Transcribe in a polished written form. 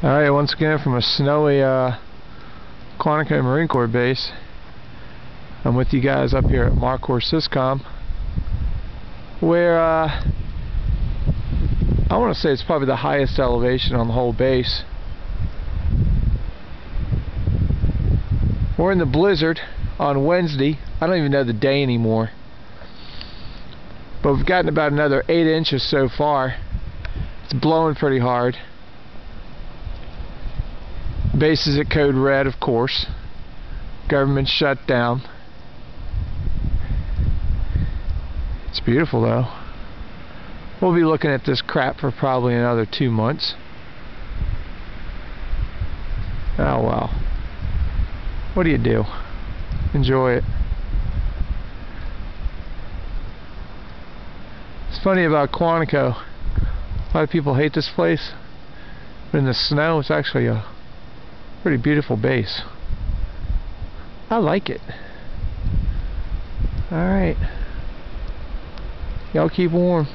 Alright, once again from a snowy Quantico Marine Corps base. I'm with you guys up here at Markhor Syscom, where I want to say it's probably the highest elevation on the whole base. We're in the blizzard on Wednesday. I don't even know the day anymore, but we've gotten about another 8 inches so far. It's blowing pretty hard. Base is at code red, of course. Government shut down. It's beautiful though. We'll be looking at this crap for probably another 2 months. Oh well. What do you do? Enjoy it. It's funny about Quantico. A lot of people hate this place, but in the snow it's actually a pretty beautiful base. I like it. Alright. Y'all keep warm.